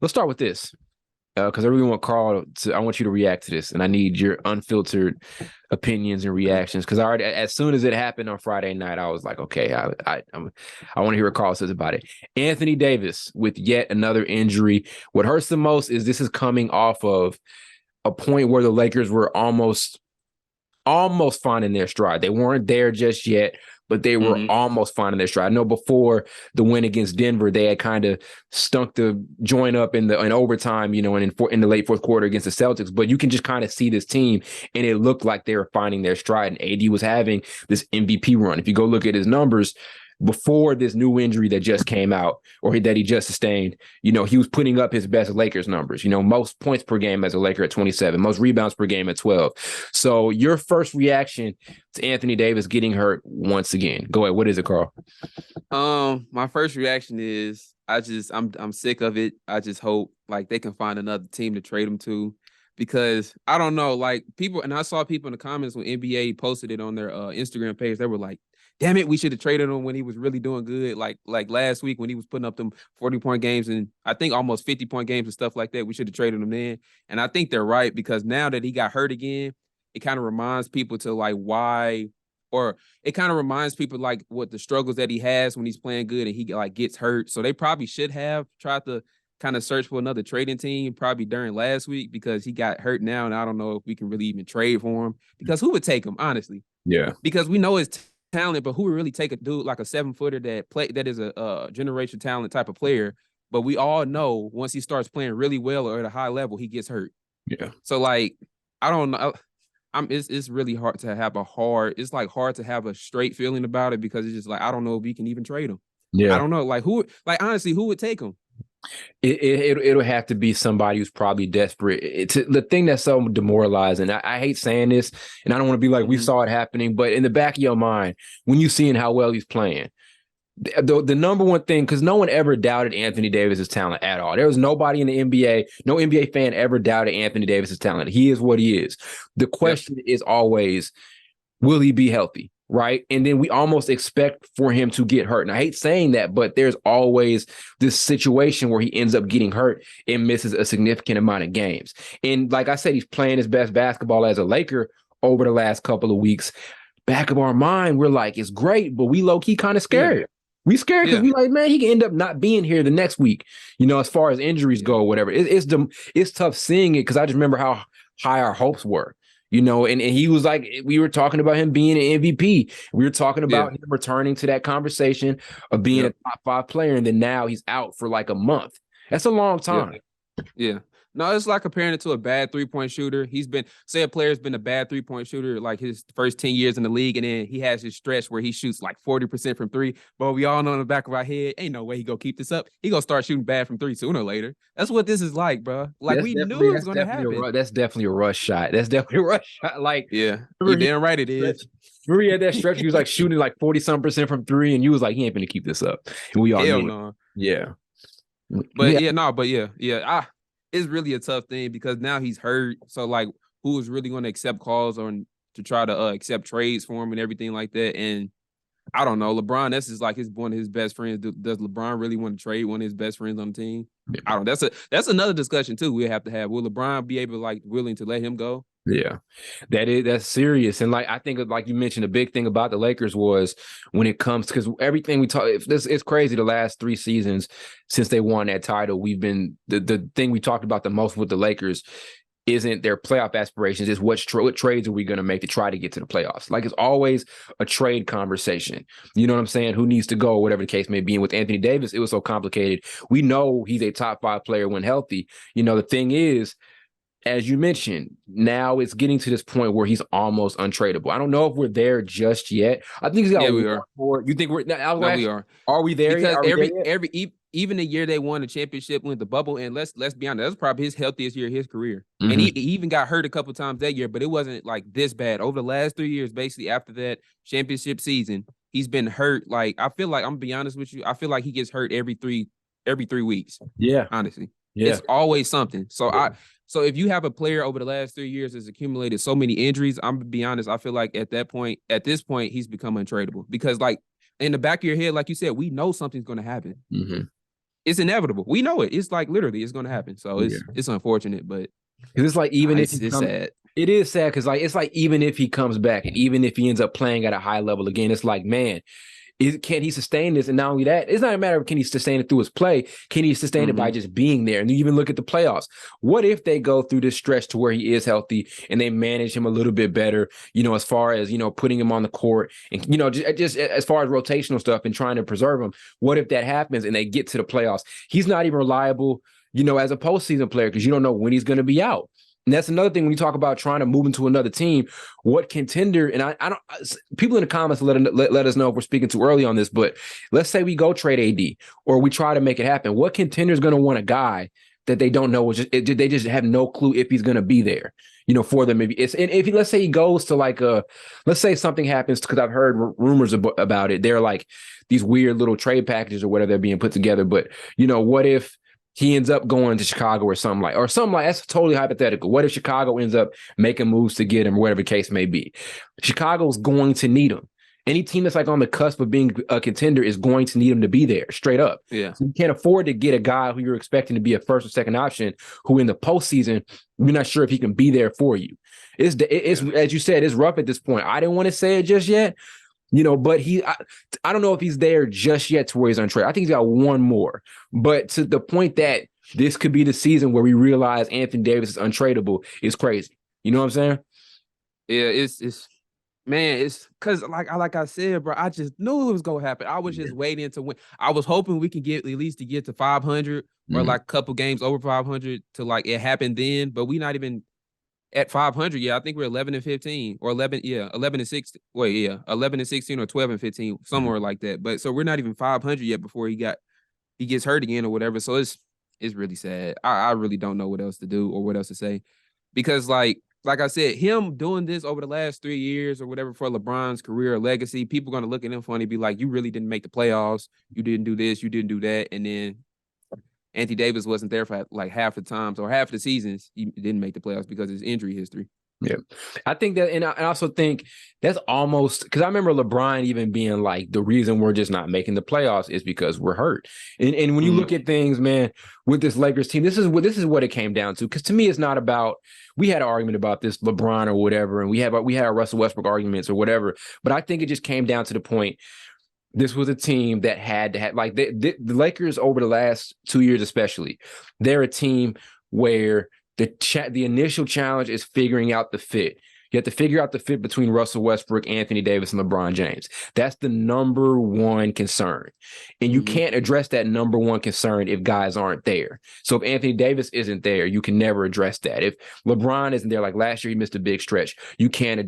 Let's start with this because I really want Carl to. I want you to react to this, and I need your unfiltered opinions and reactions. Because I already, as soon as it happened on Friday night, I was like, okay, I want to hear what Carl says about it. Anthony Davis with yet another injury. What hurts the most is this is coming off of a point where the Lakers were almost finding their stride. They weren't there just yet, but they were almost finding their stride. I know before the win against Denver, they had kind of stunk the joint up in overtime, and in the late fourth quarter against the Celtics. But you can just kind of see this team, and it looked like they were finding their stride. And AD was having this MVP run. If you go look at his numbers, before this new injury that just came out or that he just sustained, he was putting up his best Lakers numbers, most points per game as a Laker at 27, most rebounds per game at 12. So your first reaction to Anthony Davis getting hurt once again. Go ahead. What is it, Carl? My first reaction is I'm sick of it. I just hope like they can find another team to trade him to, because I don't know, like people, and I saw people in the comments when NBA posted it on their Instagram page, they were like, damn it, we should have traded him when he was really doing good. Like last week when he was putting up them 40-point games and I think almost 50-point games and stuff like that, we should have traded him then. And I think they're right, because now that he got hurt again, it kind of reminds people to like why, or it kind of reminds people like what the struggles that he has when he's playing good and he like gets hurt. So they probably should have tried to kind of search for another trading team probably during last week, because he got hurt now. And I don't know if we can really even trade for him, because who would take him, honestly? Yeah. Because we know his talent, but who would really take a dude like a 7-footer that is a generation talent type of player? But we all know once he starts playing really well or at a high level, he gets hurt. Yeah. So like, I don't know. It's really hard to have it's like hard to have a straight feeling about it, because it's just like, I don't know if we can even trade him. Yeah. I don't know. Like honestly, who would take him? It'll have to be somebody who's probably desperate. It's the thing that's so demoralizing. I hate saying this, and I don't want to be like, we saw it happening, but in the back of your mind, when you're seeing how well he's playing, the number one thing, because no one ever doubted Anthony Davis's talent at all. There was nobody in the NBA, no NBA fan ever doubted Anthony Davis's talent. He is what he is. The question is always, will he be healthy? Right. And then we almost expect for him to get hurt. And I hate saying that, but there's always this situation where he ends up getting hurt and misses a significant amount of games. And like I said, he's playing his best basketball as a Laker over the last couple of weeks. Back of our mind, we're like, it's great, but we low-key kind of scared. Yeah. We scared because we like, man, he can end up not being here the next week, as far as injuries go or whatever. It's tough seeing it, because I just remember how high our hopes were. And he was like, we were talking about him being an MVP. We were talking about him returning to that conversation of being a top 5 player. And then now he's out for like a month. That's a long time. Yeah. No, it's like comparing it to a bad 3-point shooter. Say a player's been a bad 3-point shooter like his first 10 years in the league, and then he has his stretch where he shoots like 40% from 3. But we all know in the back of our head, ain't no way he gonna keep this up. He gonna start shooting bad from 3 sooner or later. That's what this is like, bro. Like, we knew it was gonna happen. That's definitely a rush shot. That's definitely a rush shot. Like, yeah, you're damn right it is. Remember he had that stretch, he was like shooting like 40-some% from 3, and you was like, he ain't gonna keep this up. And we all knew no. Yeah. But it's really a tough thing, because now he's hurt. So like, who is really going to accept calls on to try to accept trades for him and everything like that? And I don't know, LeBron, this is like one of his best friends. Does LeBron really want to trade one of his best friends on the team? Yeah. I don't. That's another discussion too. We have to have. Will LeBron be able willing to let him go? Yeah, that's serious. And like, I think, like you mentioned, the big thing about the Lakers was when it comes, because everything we talk, it's crazy. The last 3 seasons since they won that title, we've been the thing we talked about the most with the Lakers isn't their playoff aspirations. It's what trades are we going to make to try to get to the playoffs? Like, it's always a trade conversation. You know what I'm saying? Who needs to go, whatever the case may be. And with Anthony Davis, it was so complicated. We know he's a top 5 player when healthy. The thing is, as you mentioned, now it's getting to this point where he's almost untradeable. I don't know if we're there just yet. I think he's got we are. More. You think we're? No, we are. Are we there? Because even the year they won the championship with the bubble, and let's be honest, that's probably his healthiest year of his career. Mm-hmm. And he even got hurt a couple of times that year, but it wasn't like this bad. Over the last 3 years, basically after that championship season, he's been hurt. Like, I feel like, I'm gonna be honest with you, I feel like he gets hurt every 3 weeks. Yeah, honestly, yeah, it's always something. So if you have a player over the last 3 years that's accumulated so many injuries, I'm gonna be honest, I feel like at this point, he's become untradeable, because like in the back of your head, like you said, we know something's gonna happen. Mm-hmm. it's inevitable. We know it. It's like literally it's going to happen. So Yeah. it's unfortunate, but Because it's like even if it's sad. it is sad because like it's like even if he comes back and even if he ends up playing at a high level again, it's like, man, can he sustain this? And not only that, it's not a matter of can he sustain it through his play. Can he sustain it by just being there? And you even look at the playoffs. What if they go through this stretch to where he is healthy and they manage him a little bit better, as far as, putting him on the court and, just as far as rotational stuff and trying to preserve him. What if that happens and they get to the playoffs? He's not even reliable, as a postseason player because you don't know when he's going to be out. And that's another thing when you talk about trying to move into another team, what contender, and I don't, people in the comments let us know if we're speaking too early on this, but let's say we go trade AD or we try to make it happen. What contender is going to want a guy that they don't know, they just have no clue if he's going to be there, for them. Maybe and if let's say he goes to let's say something happens because I've heard rumors about it. They're like these weird little trade packages or whatever they're being put together. But, what if he ends up going to Chicago or something like that's totally hypothetical. What if Chicago ends up making moves to get him or whatever the case may be? Chicago's going to need him. Any team that's like on the cusp of being a contender is going to need him to be there straight up. Yeah. So you can't afford to get a guy who you're expecting to be a first or second option who in the postseason, you're not sure if he can be there for you. It's as you said, it's rough at this point. I didn't want to say it just yet. But I don't know if he's there just yet to where he's untradeable. I think he's got one more. But to the point that this could be the season where we realize Anthony Davis is untradeable is crazy. You know what I'm saying? Yeah, it's because like I said, bro, I just knew it was gonna happen. I was just waiting to win. I was hoping we could get at least to get to 500 or like a couple games over 500 to like it happened then. But we not even at 500, I think we're 11-15 or 11-16. Wait, 11-16 or 12-15, somewhere like that. But so we're not even 500 yet before he gets hurt again or whatever. So it's really sad. I really don't know what else to do or what else to say because like I said, him doing this over the last 3 years or whatever for LeBron's career or legacy, people are gonna look at him funny, be like, you really didn't make the playoffs, you didn't do this, you didn't do that, and then Anthony Davis wasn't there for like half the times or half the seasons he didn't make the playoffs because of his injury history. Yeah, I think that, and I also think that's almost because I remember LeBron even being like, the reason we're just not making the playoffs is because we're hurt. And when you look at things, man, with this Lakers team, this is what it came down to. Because to me, it's not about. We had an argument about this LeBron or whatever, and we had our Russell Westbrook arguments or whatever. But I think it just came down to the point. This was a team that had to have like the Lakers over the last 2 years, especially. They're a team where the initial challenge is figuring out the fit. You have to figure out the fit between Russell Westbrook, Anthony Davis, and LeBron James. That's the number one concern. And you can't address that number one concern if guys aren't there. So if Anthony Davis isn't there, you can never address that. If LeBron isn't there, like last year he missed a big stretch, you can't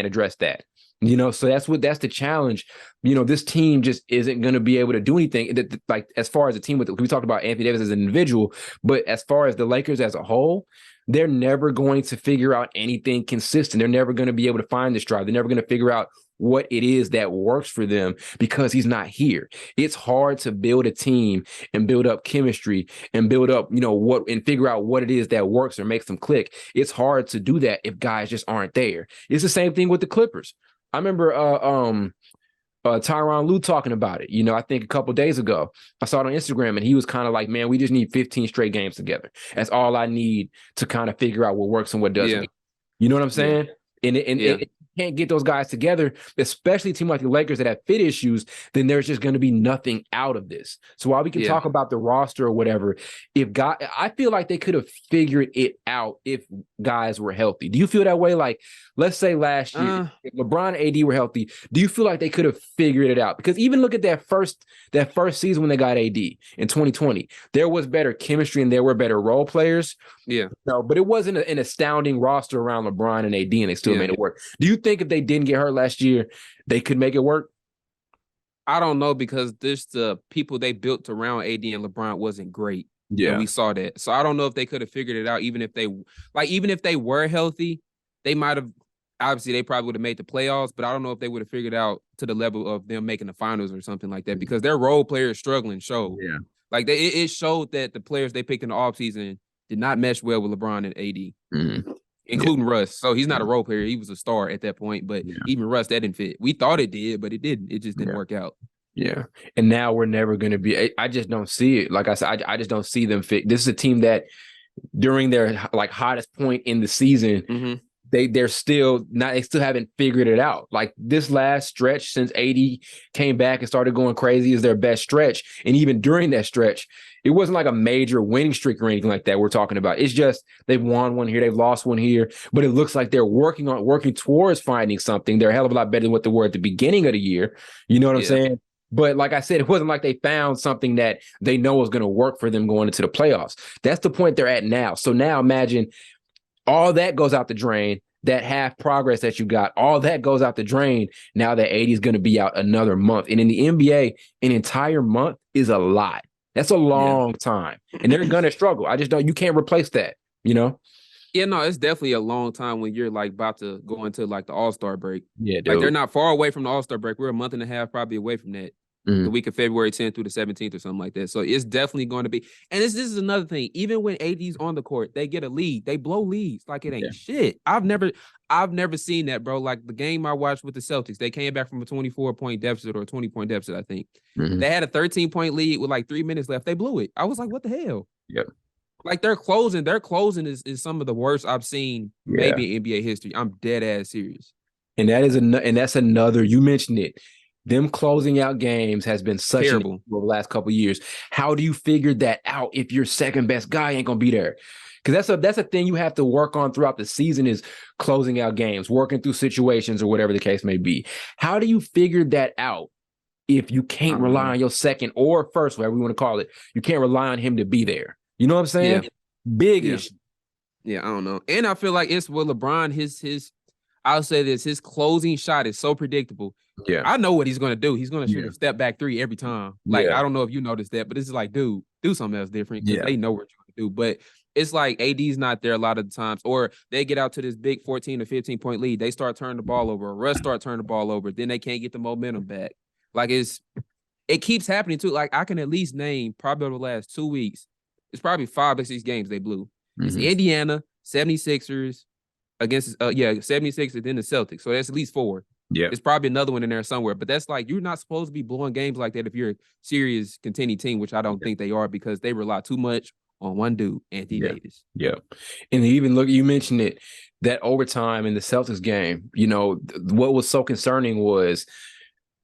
address that. So that's the challenge. This team just isn't going to be able to do anything like as far as a team we talked about Anthony Davis as an individual, but as far as the Lakers as a whole, they're never going to figure out anything consistent. They're never going to be able to find this drive. They're never going to figure out what it is that works for them because he's not here. It's hard to build a team and build up chemistry and build up, and figure out what it is that works or makes them click. It's hard to do that if guys just aren't there. It's the same thing with the Clippers. I remember Tyronn Lue talking about it, I think a couple days ago. I saw it on Instagram and he was kind of like, man, we just need 15 straight games together. That's all I need to kind of figure out what works and what doesn't. You know what I'm saying? And it can't get those guys together, especially a team like the Lakers that have fit issues, then there's just going to be nothing out of this. So while we can talk about the roster or whatever, I feel like they could have figured it out if guys were healthy. Do you feel that way? Like, let's say last year, if LeBron and AD were healthy, do you feel like they could have figured it out? Because even look at that first season when they got AD in 2020, there was better chemistry and there were better role players. Yeah. No, but it wasn't an astounding roster around LeBron and AD, and they still made it work. Do you think if they didn't get hurt last year, they could make it work? I don't know because the people they built around AD and LeBron wasn't great. Yeah, and we saw that. So I don't know if they could have figured it out. Even if they were healthy, they might have. Obviously, they probably would have made the playoffs, but I don't know if they would have figured out to the level of them making the finals or something like that because their role players struggling showed. Yeah, like it showed that the players they picked in the offseason did not mesh well with LeBron and AD, including Russ. So he's not a role player. He was a star at that point, but even Russ, that didn't fit. We thought it did, but it didn't. It just didn't work out. Yeah. And now we're never going to be, I just don't see it. Like I said, I just don't see them fit. This is a team that during their like hottest point in the season, Mm-hmm. they're still not, they still haven't figured it out. Like this last stretch since AD came back and started going crazy is their best stretch. And even during that stretch, it wasn't like a major winning streak or anything like that we're talking about. It's just they've won one here, they've lost one here, but it looks like they're working towards finding something. They're a hell of a lot better than what they were at the beginning of the year. You know what I'm saying? But like I said, it wasn't like they found something that they know is going to work for them going into the playoffs. That's the point they're at now. So now imagine all that goes out the drain. That half progress that you got, all that goes out the drain. Now that AD is going to be out another month. And in the NBA, an entire month is a lot. That's a long time. And they're going to struggle. I just don't, you can't replace that, you know? Yeah, no, it's definitely a long time when you're like about to go into like the All-Star break. Yeah, dude. Like they're not far away from the All-Star break. We're a month and a half probably away from that. The week of February 10th through the 17th or something like that. So it's definitely going to be. And this is another thing. Even when AD's on the court, they get a lead. They blow leads like it ain't shit. I've never seen that, bro. Like the game I watched with the Celtics, they came back from a 24-point deficit or a 20-point deficit, I think. They had a 13-point lead with like 3 minutes left. They blew it. I was like, what the hell? Yep. Like their closing is some of the worst I've seen maybe in NBA history. I'm dead ass serious. And that's another, you mentioned it. Them closing out games has been such terrible over the last couple of years. How do you figure that out if your second best guy ain't gonna be there? Because that's a thing you have to work on throughout the season is closing out games, working through situations or whatever the case may be. How do you figure that out if you can't rely on your second or first, whatever we want to call it? You can't rely on him to be there. You know what I'm saying? Big issue. Yeah, I don't know. And I feel like it's with LeBron, his I'll say this, his closing shot is so predictable. Yeah. I know what he's going to do. He's going to shoot a step back three every time. Like, I don't know if you noticed that, but it's like, dude, do something else different because they know what you're going to do. But it's like AD's not there a lot of the times, or they get out to this big 14 or 15-point lead. They start turning the ball over, or Russ start turning the ball over. Then they can't get the momentum back. Like, it keeps happening too. Like, I can at least name probably over the last 2 weeks, it's probably 5 or 6 games they blew. It's Indiana, 76ers, against 76ers, then the Celtics. So that's at least 4. Yeah. It's probably another one in there somewhere. But that's like, you're not supposed to be blowing games like that if you're a serious contending team, which I don't think they are, because they rely too much on one dude, Anthony Davis. Yeah. And even look, you mentioned it, that overtime in the Celtics game, you know, what was so concerning was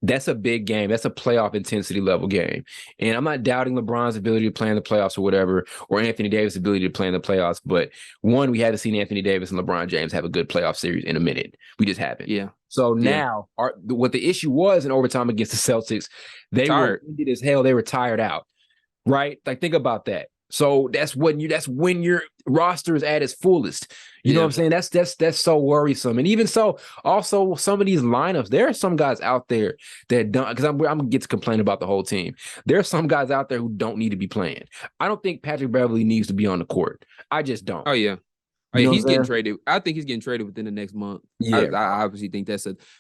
that's a big game. That's a playoff intensity level game. And I'm not doubting LeBron's ability to play in the playoffs or whatever, or Anthony Davis' ability to play in the playoffs. But one, we haven't seen Anthony Davis and LeBron James have a good playoff series in a minute. We just haven't. Yeah. So now what the issue was in overtime against the Celtics, they were winded as hell. They were tired out, right? Like, think about that. So that's when your roster is at its fullest. You know what I'm saying? That's so worrisome. And even so, also some of these lineups, there are some guys out there that don't, because I'm gonna get to complain about the whole team. There are some guys out there who don't need to be playing. I don't think Patrick Beverley needs to be on the court. I just don't. Oh yeah. He's getting traded. I think he's getting traded within the next month. Yeah. I obviously think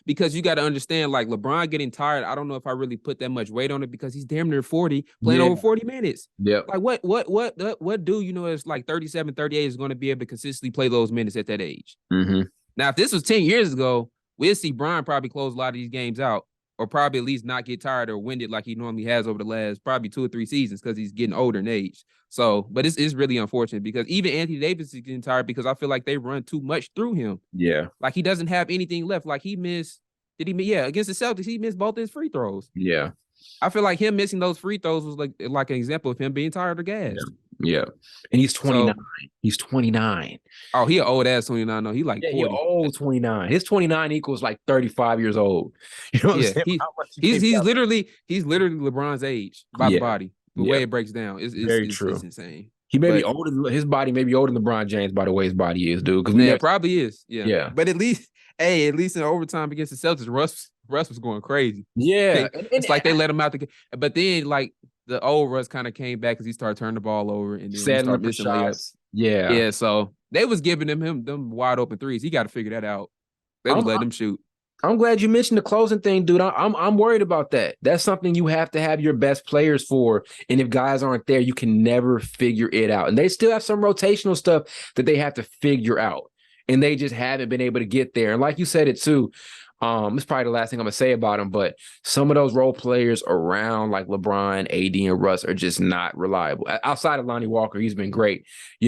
because you got to understand, like LeBron getting tired. I don't know if I really put that much weight on it because he's damn near 40, playing over 40 minutes. Yeah. Like what dude, you know, is like 37, 38 is going to be able to consistently play those minutes at that age. Now, if this was 10 years ago, we'll see Brian probably close a lot of these games out, or probably at least not get tired or winded like he normally has over the last probably 2 or 3 seasons because he's getting older in age. So, but it's really unfortunate because even Anthony Davis is getting tired because I feel like they run too much through him. Yeah. Like he doesn't have anything left. Like against the Celtics, he missed both his free throws. Yeah. I feel like him missing those free throws was like an example of him being tired or gassed. Yeah. And he's 29. He's 29. Oh, he an old ass 29. No, he like 40. He old 29. His 29 equals like 35 years old. You know what I'm saying? He's literally LeBron's age by the body. The way it breaks down is true. It's insane. He may be older. His body may be older than LeBron James by the way his body is, dude. Because probably is. Yeah. But at least in overtime against the Celtics, Russ was going crazy. Yeah. It's like they let him out the game. But then like the old Russ kind of came back because he started turning the ball over and then started missing layups. Yeah. Yeah. So they was giving him them wide open threes. He got to figure that out. They was letting him shoot. I'm glad you mentioned the closing thing, dude. I'm worried about that. That's something you have to have your best players for. And if guys aren't there, you can never figure it out. And they still have some rotational stuff that they have to figure out. And they just haven't been able to get there. And like you said it too, It's probably the last thing I'm gonna say about him, but some of those role players around like LeBron, AD, and Russ are just not reliable. Outside of Lonnie Walker, he's been great, but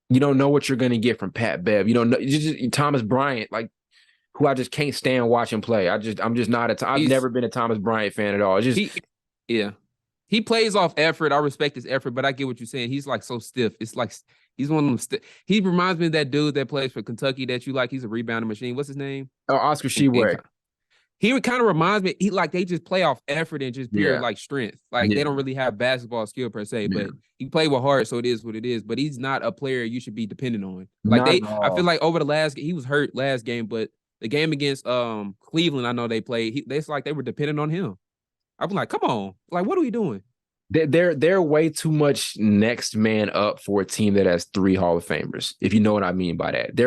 you don't know what you're gonna get from Pat Bev. You don't know Thomas Bryant, like who I just can't stand watching play. I'm just not I've never been a Thomas Bryant fan at all. It's just he plays off effort. I respect his effort, but I get what you're saying. He's like so stiff. It's like he's one of them. He reminds me of that dude that plays for Kentucky that you like. He's a rebounding machine. What's his name? Oscar Sheway. He kind of reminds me. They just play off effort and just pure like strength. Like they don't really have basketball skill per se, but he played with heart, so it is what it is. But he's not a player you should be dependent on. Like I feel like over the last, he was hurt last game, but the game against Cleveland, I know they played. It's like they were dependent on him. I'm like, come on, like what are we doing? They're way too much next man up for a team that has 3 Hall of Famers. If you know what I mean by that,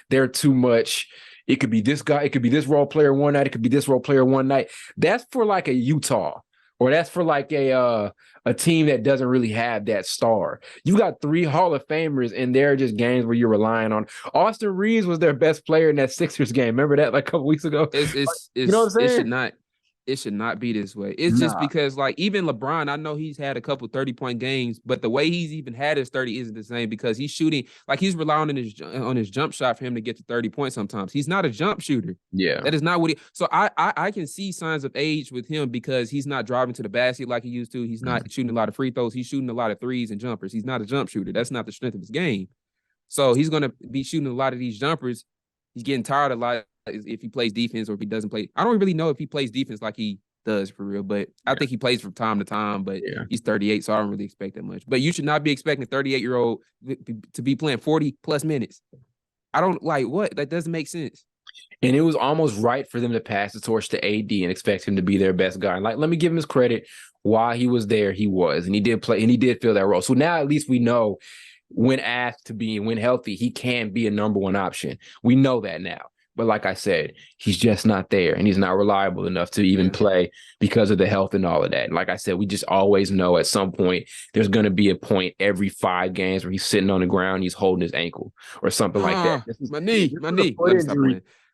they're too much. It could be this guy. It could be this role player one night. It could be this role player one night. That's for like a Utah, or that's for like a team that doesn't really have that star. You got 3 Hall of Famers, and they're just games where you're relying on. Austin Reeves was their best player in that Sixers game. Remember that like a couple weeks ago? You know what I'm saying? It should not be this way. It's just because, like, even LeBron, I know he's had a couple 30-point games, but the way he's even had his 30 isn't the same because he's shooting, like, he's relying on his jump shot for him to get to 30 points sometimes. He's not a jump shooter. Yeah. That is not what he – so I can see signs of age with him because he's not driving to the basket like he used to. He's not shooting a lot of free throws. He's shooting a lot of threes and jumpers. He's not a jump shooter. That's not the strength of his game. So he's going to be shooting a lot of these jumpers. He's getting tired a lot if he plays defense or if he doesn't play. I don't really know if he plays defense like he does for real, but I think he plays from time to time, but he's 38, so I don't really expect that much. But you should not be expecting a 38-year-old to be playing 40 plus minutes. I don't like what that doesn't make sense. And it was almost right for them to pass the torch to AD and expect him to be their best guy. And like, let me give him his credit. While he was there, he was, and he did play, and he did fill that role. So now at least we know when asked to be and when healthy, he can be a number 1 option. We know that now. But like I said, he's just not there, and he's not reliable enough to even play because of the health and all of that. And like I said, we just always know at some point there's going to be a point every 5 games where he's sitting on the ground, he's holding his ankle or something like that. My knee.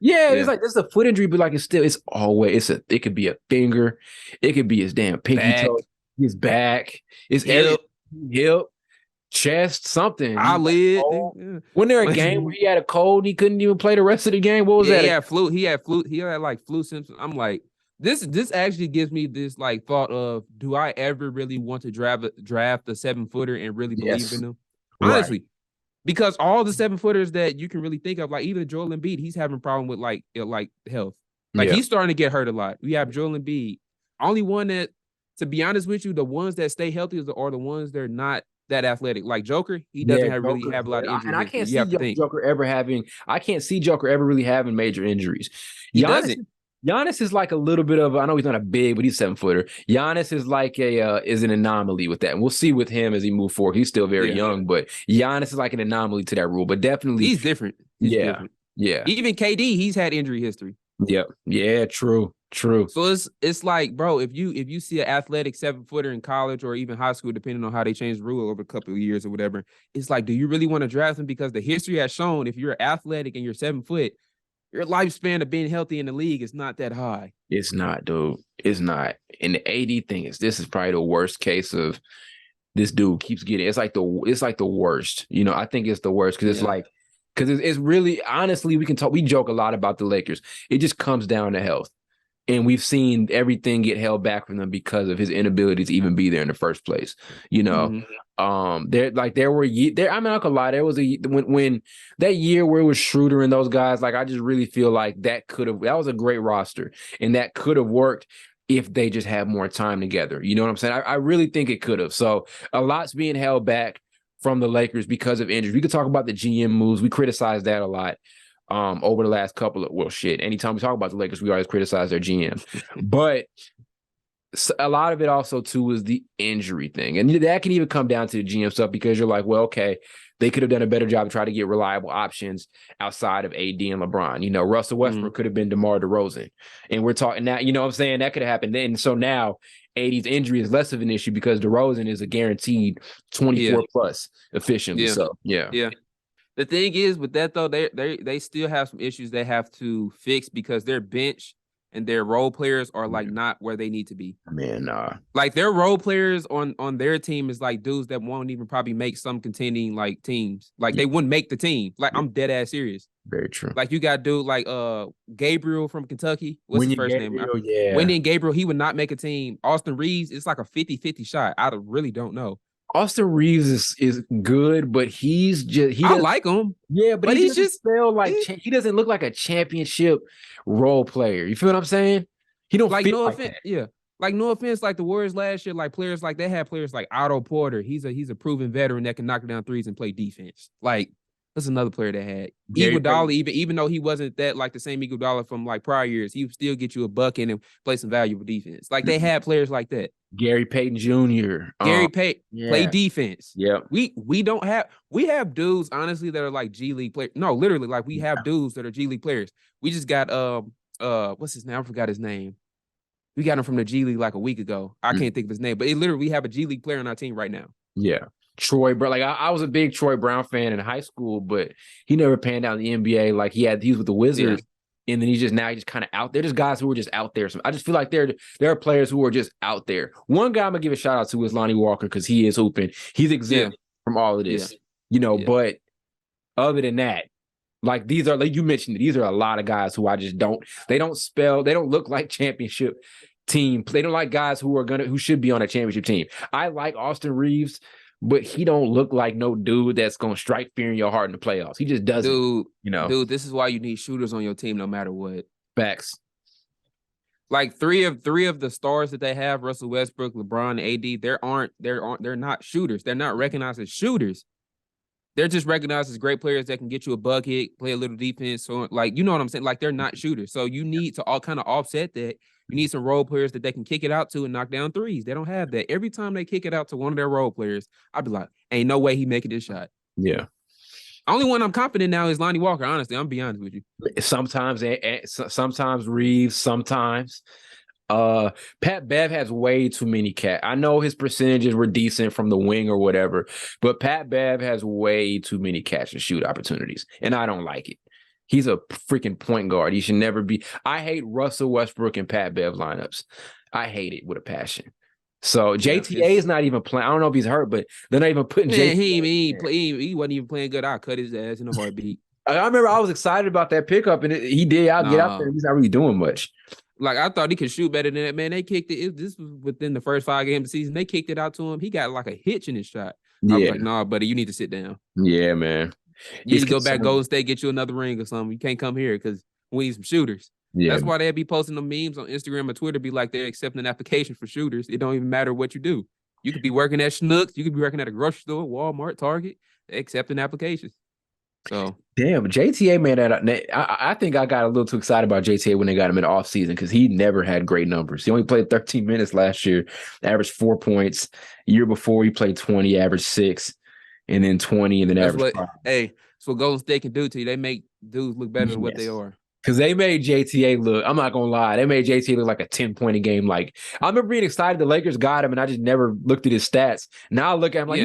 Yeah, it's like this is a foot injury, but like it's always it could be a finger, it could be his damn pinky toe, his back, his hip. Chest, something. Eyelid. When there a game where he had a cold, he couldn't even play the rest of the game. What was that? He had flu. He had like flu symptoms. I'm like, this actually gives me this like thought of, do I ever really want to draft a 7-footer and really believe in them? Honestly, because all the 7-footers that you can really think of, like even Joel Embiid, he's having a problem with like health. Like he's starting to get hurt a lot. We have Joel Embiid. Only one that, to be honest with you, the ones that stay healthy are the ones that are not that athletic. Like Joker, he doesn't really have a lot of injuries. And I can't see Joker ever really having major injuries. Giannis is like a little bit of, I know he's not a big, but he's 7-footer. Giannis is like is an anomaly with that. And we'll see with him as he moves forward. He's still very young, but Giannis is like an anomaly to that rule. But definitely he's different. Different. Even KD, he's had injury history. Yep. Yeah, true. So it's like, bro, if you see an athletic 7-footer in college or even high school, depending on how they change the rule over a couple of years or whatever, it's like, do you really want to draft him? Because the history has shown if you're athletic and you're 7 foot, your lifespan of being healthy in the league is not that high. It's not, dude. It's not. And the AD thing this is probably the worst case of this dude keeps getting. It's like the worst. I think it's the worst because it's like, because it's really, honestly, we joke a lot about the Lakers. It just comes down to health. And we've seen everything get held back from them because of his inability to even be there in the first place. I'm not gonna lie, there was when that year where it was Schroeder and those guys, like I just really feel like that was a great roster and that could have worked if they just had more time together. You know what I'm saying? I really think it could have. So a lot's being held back from the Lakers because of injuries. We could talk about the GM moves. We criticize that a lot. Over the last couple of anytime we talk about the Lakers, we always criticize their GM. But a lot of it also too is the injury thing, and that can even come down to the GM stuff because you're like, well, okay, they could have done a better job to try to get reliable options outside of AD and LeBron. Russell Westbrook could have been DeMar DeRozan, and we're talking now. You know what I'm saying? That could have happened then. So now AD's injury is less of an issue because DeRozan is a guaranteed 24 plus efficiently. So yeah. The thing is with that though, they still have some issues they have to fix because their bench and their role players are like not where they need to be. Man, Like their role players on their team is like dudes that won't even probably make some contending like teams. Like they wouldn't make the team. Like I'm dead ass serious. very true. Like you got dude like Gabriel from Kentucky. What's his first name? Yeah. Wendy and Gabriel, he would not make a team. Austin Reeves, it's like a 50-50 shot. I really don't know. Austin Reeves is good, but I like him. Yeah, but he's just feel like he doesn't look like a championship role player. You feel what I'm saying? He don't like feel no like offense. that. Yeah. Like no offense, like the Warriors last year, like players like they had players like Otto Porter. He's a proven veteran that can knock down threes and play defense. Like that's another player that had Iguodala, even though he wasn't that like the same Iguodala from like prior years, he would still get you a bucket and play some valuable defense. Like they had players like that. Gary Payton Jr. Gary Payton play defense. Yeah. We have dudes honestly that are like G League players. No, literally, like we have dudes that are G League players. We just got what's his name? I forgot his name. We got him from the G League like a week ago. I can't think of his name, but we have a G League player on our team right now. Yeah. Troy Brown. Like I was a big Troy Brown fan in high school, but he never panned out in the NBA. Like he was with the Wizards, and then he's just kind of out there. There's guys who are just out there. So I just feel like there are players who are just out there. One guy I'm gonna give a shout out to is Lonnie Walker because he is hooping. He's exempt from all of this, But other than that, like these are like you mentioned, these are a lot of guys who I just don't. They don't look like championship team. They don't like guys who should be on a championship team. I like Austin Reeves, but he don't look like no dude that's gonna strike fear in your heart in the playoffs. He just doesn't. Dude, this is why you need shooters on your team no matter what. Facts. Like three of the stars that they have, Russell Westbrook, LeBron, AD, they're not shooters. They're not recognized as shooters. They're just recognized as great players that can get you a bucket, play a little defense. So, like, you know what I'm saying? Like, they're not shooters. So you need to all kind of offset that. You need some role players that they can kick it out to and knock down threes. They don't have that. Every time they kick it out to one of their role players, I'd be like, ain't no way he making this shot. Yeah. Only one I'm confident now is Lonnie Walker, honestly. I'm be honest with you. Sometimes Reeves, sometimes. Pat Bev has way too many catch. I know his percentages were decent from the wing or whatever, but Pat Bev has way too many catch and shoot opportunities, and I don't like it. He's a freaking point guard. He should never be. I hate Russell Westbrook and Pat Bev lineups. I hate it with a passion. So JTA is not even playing. I don't know if he's hurt, but they're not even putting JTA. He wasn't even playing good. I cut his ass in a heartbeat. I remember I was excited about that pickup, and he did. Get out there. He's not really doing much. Like I thought he could shoot better than that. Man, they kicked it. This was within the first 5 games of the season. They kicked it out to him. He got like a hitch in his shot. I was like, nah, buddy, you need to sit down. Yeah, man. You need to go back, Golden State, get you another ring or something. You can't come here because we need some shooters. Yeah. That's why they'd be posting the memes on Instagram or Twitter, be like they're accepting an application for shooters. It don't even matter what you do. You could be working at Schnucks. You could be working at a grocery store, Walmart, Target. They accepting applications. So damn, JTA, man, I think I got a little too excited about JTA when they got him in the offseason because he never had great numbers. He only played 13 minutes last year, averaged 4 points. Year before, he played 20, averaged 6, and then 20, and then averaged 5. Hey, that's what Golden State can do to you. They make dudes look better than what they are. Because they made JTA look, I'm not going to lie, they made JTA look like a 10-point a game. Like, I remember being excited the Lakers got him, and I just never looked at his stats. Now I look at him like,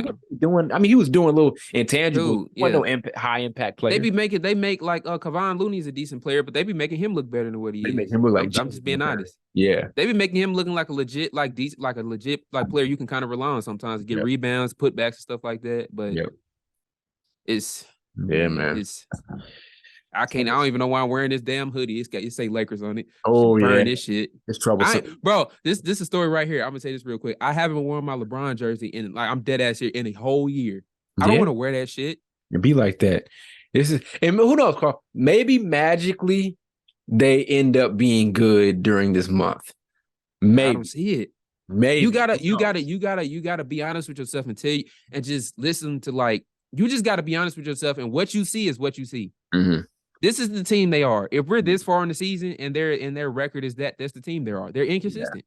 he was doing a little intangible, no high impact player. They make like Kevon Looney's a decent player, but they be making him look better than what he is. They make him look like I'm just being honest. Yeah. They be making him looking like a legit, like decent, like a legit like player you can kind of rely on sometimes to get rebounds, putbacks, and stuff like that. But it's I don't even know why I'm wearing this damn hoodie. It say Lakers on it. Oh, burn this shit. It's troublesome. Bro, this is a story right here. I'm gonna say this real quick. I haven't worn my LeBron jersey in like I'm dead ass here in a whole year. I don't want to wear that shit. It'd be like that. And who knows, Carl? Maybe magically they end up being good during this month. Maybe. I don't see it. Maybe you gotta be honest with yourself and just listen to like you just gotta be honest with yourself and what you see is what you see. Mm-hmm. This is the team they are. If we're this far in the season and their record is that's the team they are. They're inconsistent.